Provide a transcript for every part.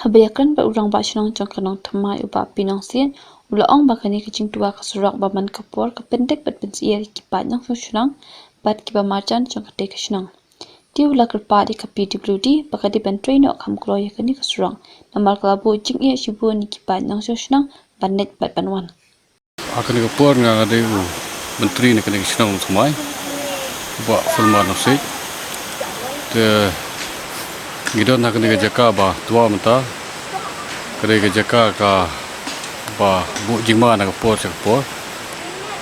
Habiakan ba urang ba sinong jangkanang thamai uba pinang sien ulaong ba kani kicing tua kasurak ba man kapor kapendek bat pensier kipat nang sunang bat kiba marjan jangkate kasinang ti ula kerpa di KPWD bakadi bentray no kam kroya kani kasurang namar klabu jing ia sibu ni kipat nang sunang banet bat banwan akan kapor nga ada menteri ni kani kasinang thamai uba fulman nafsik te Gidon nak kena jaka ba tua mata, kena jaka ka ba bu jingma nak por sekpor,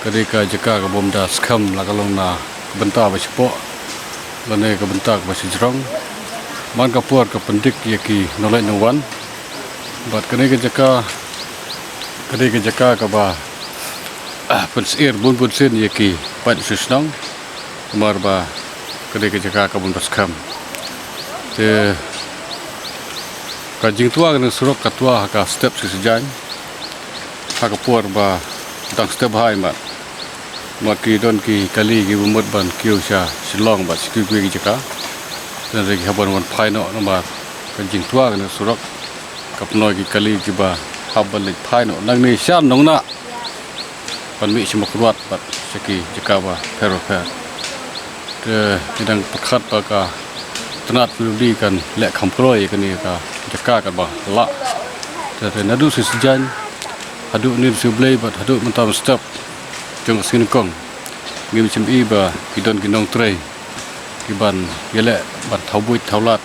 kena jaka ka bomda skam la kalong na benta ba sepo, lane ka benta ba sejrong, man ka por ka pendik yaki nolai nuwan, bat kena jaka ka ba pensir bun sen yaki pat susnong, kemar ba kena jaka ka bomda skam. Te kajing tua kena suruk katua ka step sejajan hak puar ba tang step hai mat maki don ki kali ki bumut ban kiu sha silong ba sikui ki jaka dan regi haban wan phai no ba kajing tua kena suruk kapno ki kali ki ba habal le phai no nang ni shan nong na pan mi simak ruat ba seki jaka ba pero per te tidang pakhat ba ka tenat beli kan lek kamproi kan ni ka jaka kan ba la te nadu sejajan hadu ni seblai bat hadu mentam step jong sini kong ngim cem i ba kidon kinong tray kiban yele bat thaubuit thaulat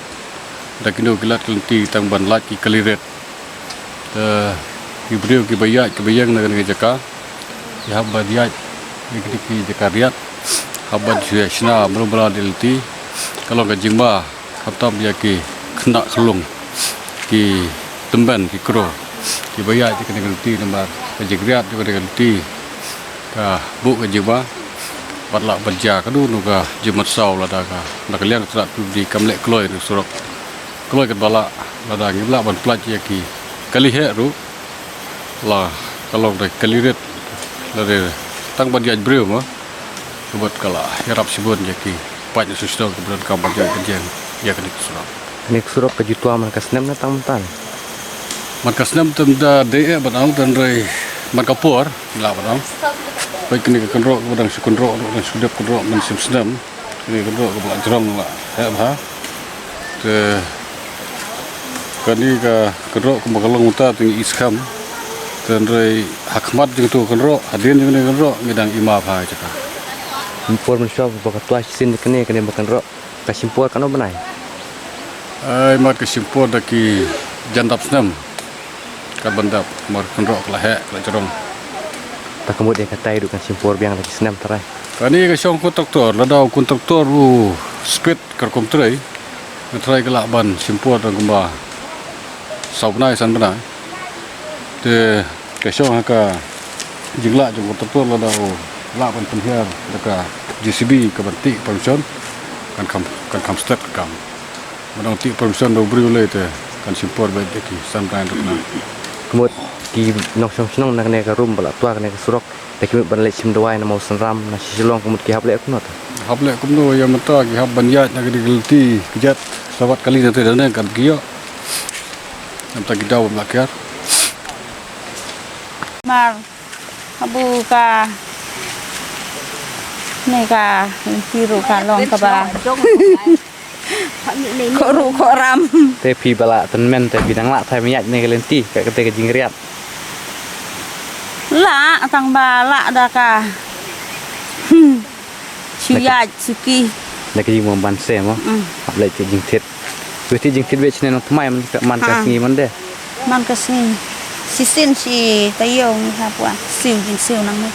da kino gilat kelenti tang ban lat ki kaliret te kibriu ki bayang na kan jaka ya ba diat ki jaka riat haban syana belum dilti kalau ke jingba kata dia ki kena kelung ki temban ki kro ki bayar ki kena ganti lembar ke jigriat juga kena ganti ka bu ke jingba patla berja kadu nu ka jimat saw lada ka nak liang terat di kamlek kloi nu surok kloi ke bala lada ngibla ban plat ya ki kali he ru la kalau de kaliret lade tang ban jaj breu ma buat kala hirap sibun ya ki banyak susah kebetulan kampung kerja ya kena surau. Kena surau kejutua man kasnem na tang mentan. Man kasnem temda de banang dan rai man kapur la banang. Baik kena kenrok badang sekenrok dan sudah kenrok man simsnem kena kenrok ke belak jerong la ya bah. Te kani ka kenrok ke makalong uta tinggi iskam dan rai hakmat jeung tu kenrok hadin jeung kenrok ngidang imah bah cakap. Impor mensyok bakat tua sin kene makan rok kasimpor kano benai. Ai mat kasimpor daki jandap senam. Ka bandap mar kenrok la he la cerong. Tak kemudian katai du kasimpor biang lagi senam tarai. Kani ka syong kontraktor la daw kontraktor u speed kar komtrai. Ngatrai ka ban simpor dan gumba. Saubnai san benai. Te ka syong ka jingla jong kontraktor la daw la ban penhiar deka JCB ke banti permission kan kam step kam madang ti permission do bri le te kan simpor baik ki sampai na Kemud ki nok song nak ne ka rum bala tua ne ka surok te ki ban le sim dawai na mau senram na silong kemud ki hable kunot hable kumno ya mata ki hab banjat na di gelti kijat sawat kali nanti dan kan kiyo namta ki daw makyar mar abu ka nega piru kalong kaba koru koram te pi bala tenmen te bidang la thai miat ne kelenti ka kete ke jingriat la tang bala daka chuyat suki ne ke jing ban se mo hable te jing thet weti jing thet wech ne no thmai man ka ngi man de man kasni sisin si tayong hapwa siu jing siu nang ne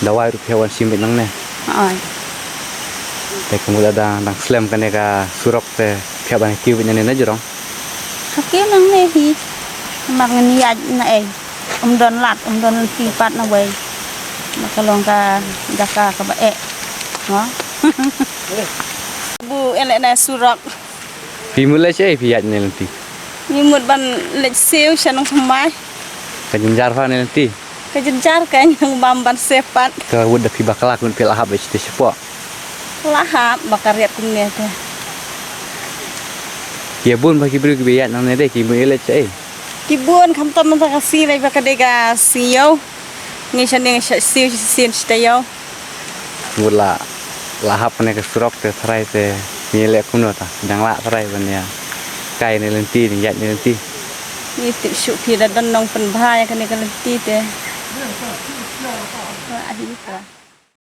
dawai ru hewan sim nang ne ai te kemud ada nang slam ka ne ka surok te hewan kiu ne ne jorong hakin nang ne hi mak niat na don lat don ti pat na we makalong ka daka ka ba no bu ele na surok pi mulai che pi yat ne lenti ni mut ban lek siu sanang samai ka jinjar fa ne lenti kejencar kan yang bamban sepat ka wud pi bakala kun pil ahab te sepo lahap bakariat kumnya teh. Kia bun bagi beri kebiayaan nang nede ki beri lek cai. Kibun kam tam ta kasi lai bakadega siyo. Ngishan ning siyo sin stayo. Mula lahap ne ke surok te tharai te ni lek kuno ta. Dang la tharai ban ya. Kai ne lenti ni yat ni lenti. Ni tik syuk pi dan nong pen bahaya kan ni kan lenti teh. Ahi ta.